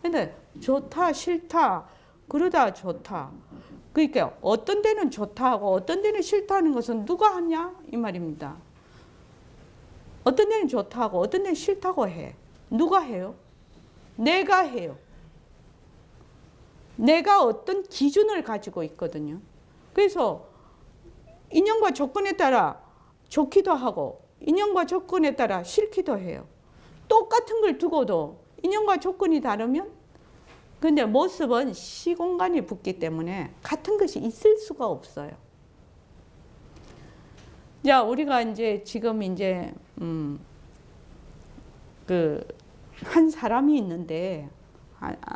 B: 근데 좋다, 싫다, 그러다 좋다. 그러니까 어떤 데는 좋다 하고 어떤 데는 싫다 하는 것은 누가 하냐? 이 말입니다. 어떤 데는 좋다 하고 어떤 데는 싫다고 해. 누가 해요? 내가 해요. 내가 어떤 기준을 가지고 있거든요. 그래서 인연과 조건에 따라 좋기도 하고 인연과 조건에 따라 싫기도 해요. 똑같은 걸 두고도 인연과 조건이 다르면 근데 모습은 시공간이 붙기 때문에 같은 것이 있을 수가 없어요. 자, 우리가 이제 지금 이제 그 한 사람이 있는데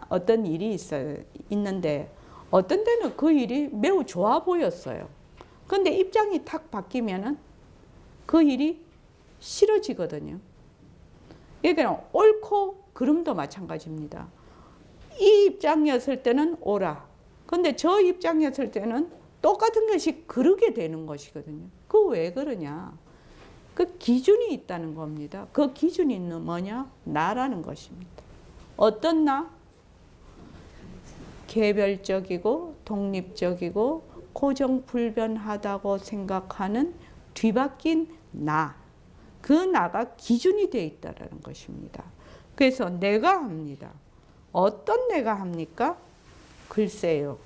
B: 어떤 일이 있는데 어떤 데는 그 일이 매우 좋아 보였어요. 그런데 입장이 탁 바뀌면은 그 일이 싫어지거든요. 그러니까 옳고 그름도 마찬가지입니다. 이 입장이었을 때는 옳아. 근데 저 입장이었을 때는 똑같은 것이 그르게 되는 것이거든요. 그 왜 그러냐? 그 기준이 있다는 겁니다. 그 기준이 뭐냐? 나라는 것입니다. 어떤 나? 개별적이고 독립적이고 고정불변하다고 생각하는 뒤바뀐 나. 그 나가 기준이 되어 있다는 것입니다. 그래서 내가 합니다. 어떤 내가 합니까? 글쎄요.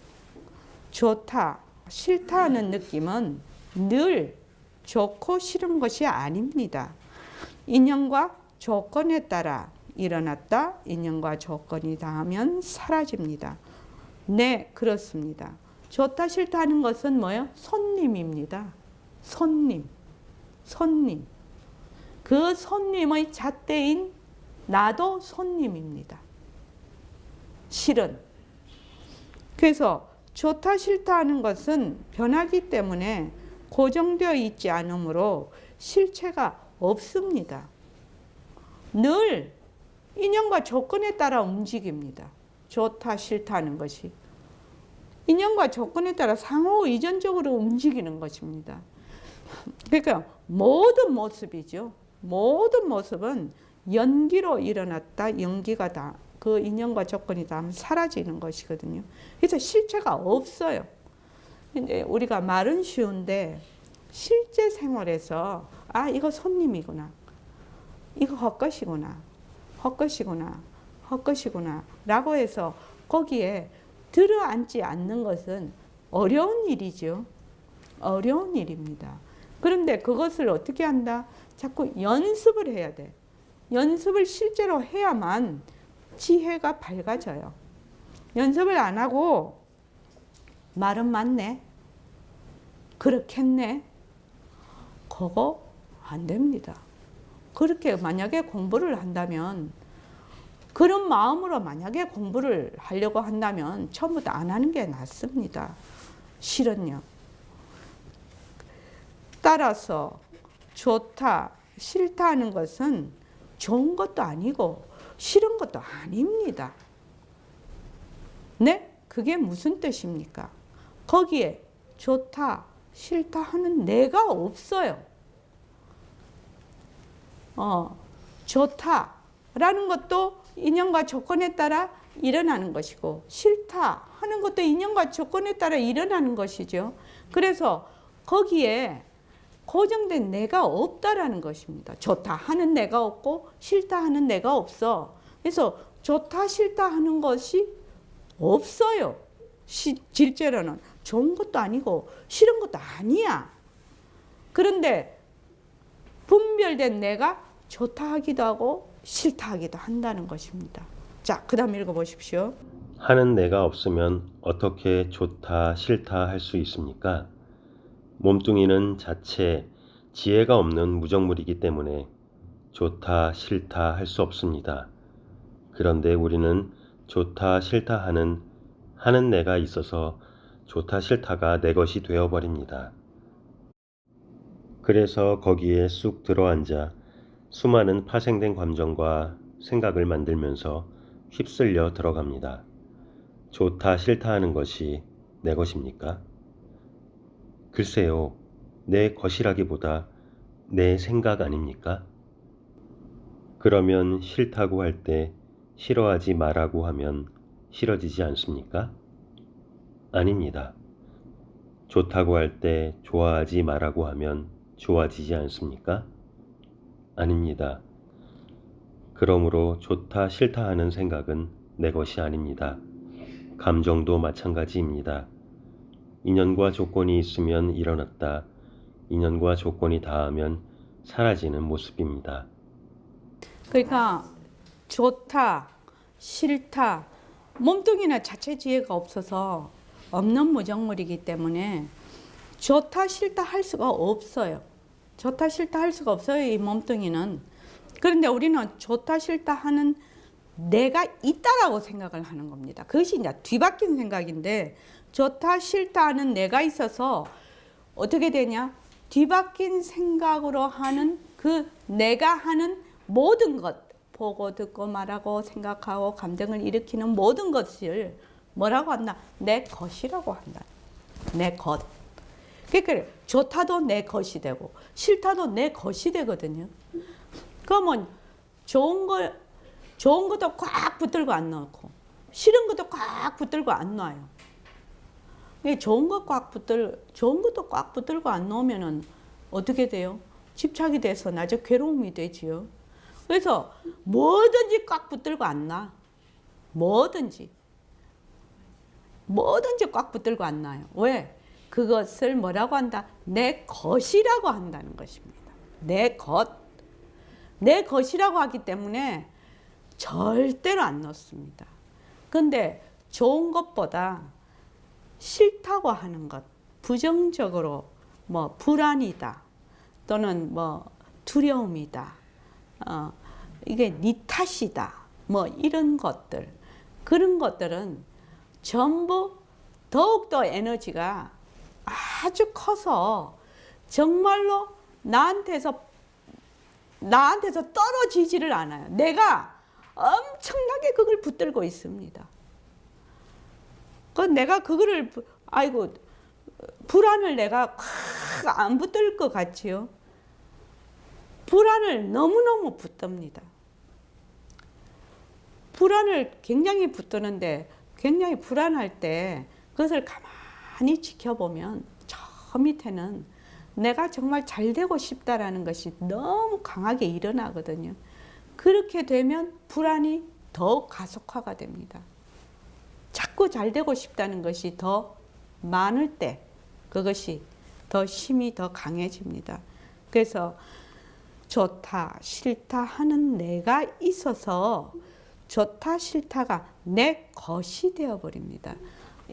B: 좋다, 싫다 하는 느낌은 늘 좋고 싫은 것이 아닙니다. 인연과 조건에 따라 일어났다. 인연과 조건이 닿으면 사라집니다. 네, 그렇습니다. 좋다, 싫다 하는 것은 뭐예요? 손님입니다. 손님. 그 손님의 잣대인 나도 손님입니다. 실은. 그래서 좋다 싫다 하는 것은 변하기 때문에 고정되어 있지 않으므로 실체가 없습니다. 늘 인연과 조건에 따라 움직입니다. 좋다 싫다 하는 것이. 인연과 조건에 따라 상호 의존적으로 움직이는 것입니다. 그러니까 모든 모습이죠. 모든 모습은 연기로 일어났다, 연기가 다, 그 인연과 조건이 다 사라지는 것이거든요. 그래서 실체가 없어요. 근데 우리가 말은 쉬운데 실제 생활에서 아, 이거 손님이구나. 이거 헛것이구나. 헛것이구나. 헛것이구나. 라고 해서 거기에 들어앉지 않는 것은 어려운 일이죠. 어려운 일입니다. 그런데 그것을 어떻게 한다? 자꾸 연습을 해야 돼. 연습을 실제로 해야만 지혜가 밝아져요. 연습을 안 하고 말은 맞네. 그렇겠네. 그거 안 됩니다. 그렇게 만약에 공부를 한다면, 그런 마음으로 만약에 공부를 하려고 한다면 처음부터 안 하는 게 낫습니다. 실은요. 따라서 좋다, 싫다 하는 것은 좋은 것도 아니고 싫은 것도 아닙니다. 네? 그게 무슨 뜻입니까? 거기에 좋다, 싫다 하는 내가 없어요. 좋다라는 것도 인연과 조건에 따라 일어나는 것이고, 싫다 하는 것도 인연과 조건에 따라 일어나는 것이죠. 그래서 거기에 고정된 내가 없다라는 것입니다. 좋다 하는 내가 없고 싫다 하는 내가 없어. 그래서 좋다 싫다 하는 것이 없어요. 실제로는 좋은 것도 아니고 싫은 것도 아니야. 그런데 분별된 내가 좋다 하기도 하고 싫다 하기도 한다는 것입니다. 자, 그 다음 읽어보십시오.
A: 하는 내가 없으면 어떻게 좋다 싫다 할 수 있습니까? 몸뚱이는 자체 지혜가 없는 무정물이기 때문에 좋다 싫다 할 수 없습니다. 그런데 우리는 좋다 싫다 하는 내가 있어서 좋다 싫다가 내 것이 되어버립니다. 그래서 거기에 쑥 들어앉아 수많은 파생된 감정과 생각을 만들면서 휩쓸려 들어갑니다. 좋다 싫다 하는 것이 내 것입니까? 글쎄요, 내 것이라기보다 내 생각 아닙니까? 그러면 싫다고 할 때 싫어하지 말라고 하면 싫어지지 않습니까? 아닙니다. 좋다고 할 때 좋아하지 말라고 하면 좋아지지 않습니까? 아닙니다. 그러므로 좋다 싫다 하는 생각은 내 것이 아닙니다. 감정도 마찬가지입니다. 인연과 조건이 있으면 일어났다. 인연과 조건이 닿으면 사라지는 모습입니다.
B: 그러니까 좋다, 싫다, 몸뚱이나 자체 지혜가 없어서 없는 무정물이기 때문에 좋다, 싫다 할 수가 없어요. 좋다, 싫다 할 수가 없어요, 이 몸뚱이는. 그런데 우리는 좋다, 싫다 하는 내가 있다라고 생각을 하는 겁니다. 그것이 이제 뒤바뀐 생각인데, 좋다, 싫다 하는 내가 있어서 어떻게 되냐? 뒤바뀐 생각으로 하는 그 내가 하는 모든 것, 보고 듣고 말하고 생각하고 감정을 일으키는 모든 것을 뭐라고 한다? 내 것이라고 한다. 내 것. 그러니까 좋다도 내 것이 되고 싫다도 내 것이 되거든요. 그러면 좋은 것도 꽉 붙들고 안 넣고 싫은 것도 꽉 붙들고 안 놔요. 좋은 것도 꽉 붙들고 안 놓으면은 어떻게 돼요? 집착이 돼서 나중에 괴로움이 되지요. 그래서 뭐든지 꽉 붙들고 안 놔. 뭐든지 꽉 붙들고 안 놔요. 왜? 그것을 뭐라고 한다? 내 것이라고 한다는 것입니다. 내 것. 내 것이라고 하기 때문에 절대로 안 넣습니다. 근데 좋은 것보다 싫다고 하는 것, 부정적으로 뭐 불안이다, 또는 뭐 두려움이다. 이게 네 탓이다. 뭐 이런 것들. 그런 것들은 전부 더욱더 에너지가 아주 커서 정말로 나한테서 떨어지지를 않아요. 내가 엄청나게 그걸 붙들고 있습니다. 내가 그거를 불안을 내가 안 붙들 것 같지요. 불안을 너무너무 붙듭니다. 불안을 굉장히 붙드는데 굉장히 불안할 때 그것을 가만히 지켜보면 저 밑에는 내가 정말 잘 되고 싶다라는 것이 너무 강하게 일어나거든요. 그렇게 되면 불안이 더 가속화가 됩니다. 자꾸 잘 되고 싶다는 것이 더 많을 때 그것이 더 힘이 더 강해집니다. 그래서 좋다 싫다 하는 내가 있어서 좋다 싫다가 내 것이 되어버립니다.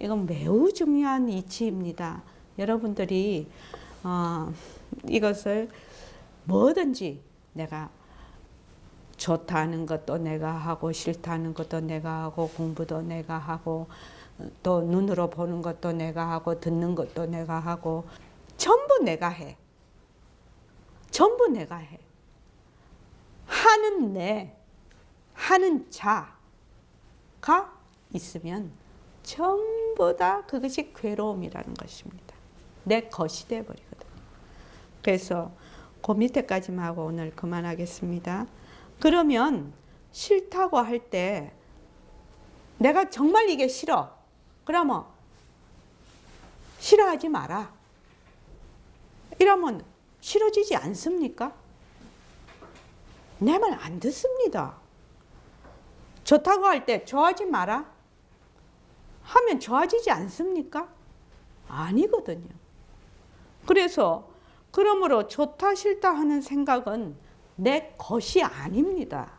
B: 이건 매우 중요한 이치입니다. 여러분들이 이것을 뭐든지 내가 좋다는 것도 내가 하고 싫다는 것도 내가 하고 공부도 내가 하고 또 눈으로 보는 것도 내가 하고 듣는 것도 내가 하고 전부 내가 해. 전부 내가 해. 하는 내, 하는 자가 있으면 전부 다 그것이 괴로움이라는 것입니다. 내 것이 되어버리거든요. 그래서 그 밑에까지만 하고 오늘 그만하겠습니다. 그러면 싫다고 할 때 내가 정말 이게 싫어. 그러면 싫어하지 마라. 이러면 싫어지지 않습니까? 내 말 안 듣습니다. 좋다고 할 때 좋아하지 마라 하면 좋아지지 않습니까? 아니거든요. 그래서 그러므로 좋다 싫다 하는 생각은 내 것이 아닙니다.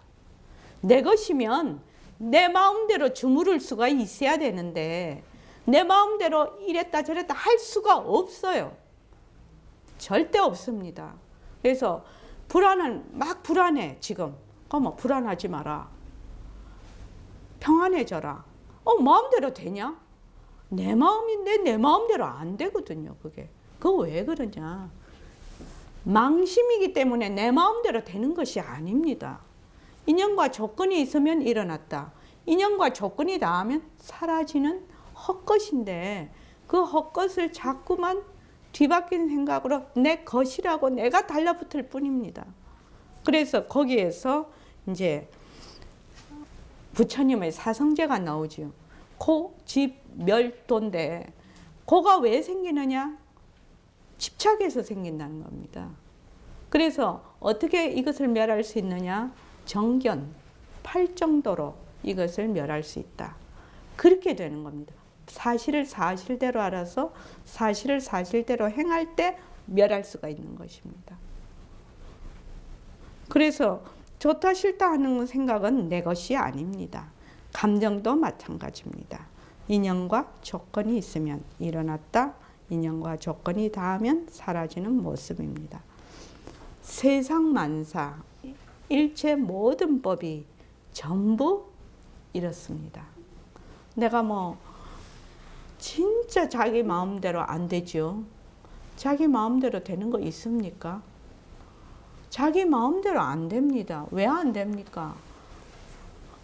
B: 내 것이면 내 마음대로 주무를 수가 있어야 되는데 내 마음대로 이랬다 저랬다 할 수가 없어요. 절대 없습니다. 그래서 막 불안해 지금. 그럼 불안하지 마라. 평안해져라. 마음대로 되냐? 내 마음인데 내 마음대로 안 되거든요. 그거 왜 그러냐? 망심이기 때문에 내 마음대로 되는 것이 아닙니다. 인연과 조건이 있으면 일어났다. 인연과 조건이 닿으면 사라지는 헛것인데 그 헛것을 자꾸만 뒤바뀐 생각으로 내 것이라고 내가 달라붙을 뿐입니다. 그래서 거기에서 이제 부처님의 사성제가 나오죠. 고, 집, 멸도인데 고가 왜 생기느냐? 집착해서 생긴다는 겁니다. 그래서 어떻게 이것을 멸할 수 있느냐? 정견, 8정도로 이것을 멸할 수 있다. 그렇게 되는 겁니다. 사실을 사실대로 알아서 사실을 사실대로 행할 때 멸할 수가 있는 것입니다. 그래서 좋다 싫다 하는 생각은 내 것이 아닙니다. 감정도 마찬가지입니다. 인연과 조건이 있으면 일어났다. 인연과 조건이 닿으면 사라지는 모습입니다. 세상 만사, 일체 모든 법이 전부 이렇습니다. 내가 진짜 자기 마음대로 안 되죠. 자기 마음대로 되는 거 있습니까? 자기 마음대로 안 됩니다. 왜 안 됩니까?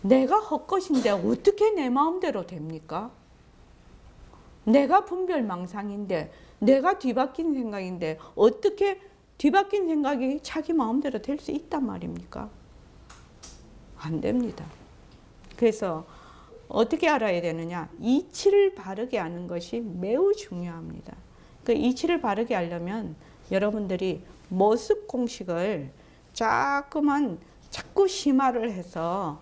B: 내가 헛것인데 어떻게 내 마음대로 됩니까? 내가 분별망상인데 내가 뒤바뀐 생각인데 어떻게 뒤바뀐 생각이 자기 마음대로 될 수 있단 말입니까? 안 됩니다. 그래서 어떻게 알아야 되느냐? 이치를 바르게 아는 것이 매우 중요합니다. 그 이치를 바르게 하려면 여러분들이 모습 공식을 자꾸 심화를 해서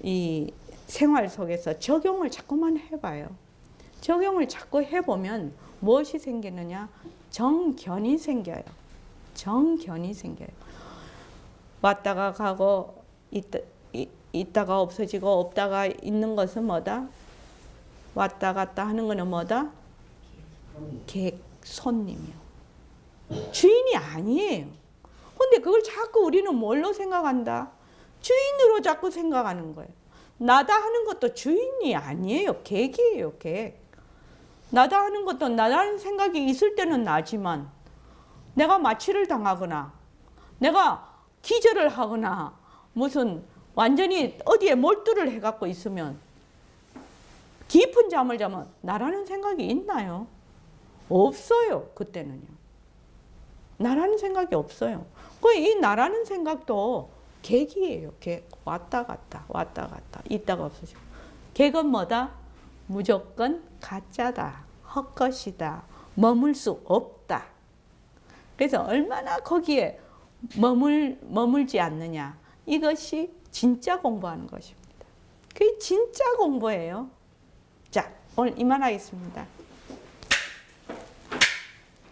B: 이 생활 속에서 적용을 자꾸만 해봐요. 적용을 자꾸 해보면 무엇이 생기느냐? 정견이 생겨요. 정견이 생겨요. 왔다가 가고 있다가 없어지고 없다가 있는 것은 뭐다? 왔다 갔다 하는 것은 뭐다? 손님이요. 주인이 아니에요. 근데 그걸 자꾸 우리는 뭘로 생각한다? 주인으로 자꾸 생각하는 거예요. 나다 하는 것도 주인이 아니에요. 객이에요, 객. 나다 하는 것도 나다는 생각이 있을 때는 나지만 내가 마취를 당하거나 내가 기절을 하거나 무슨 완전히 어디에 몰두를 해갖고 있으면 깊은 잠을 자면 나라는 생각이 있나요? 없어요. 그때는요. 나라는 생각이 없어요. 이 나라는 생각도 객이에요. 객. 왔다 갔다 왔다 갔다 있다가 없어지고. 객은 뭐다? 무조건 가짜다. 헛것이다. 머물 수 없다. 그래서 얼마나 거기에 머물지 않느냐. 이것이 진짜 공부하는 것입니다. 그게 진짜 공부예요. 자, 오늘 이만하겠습니다.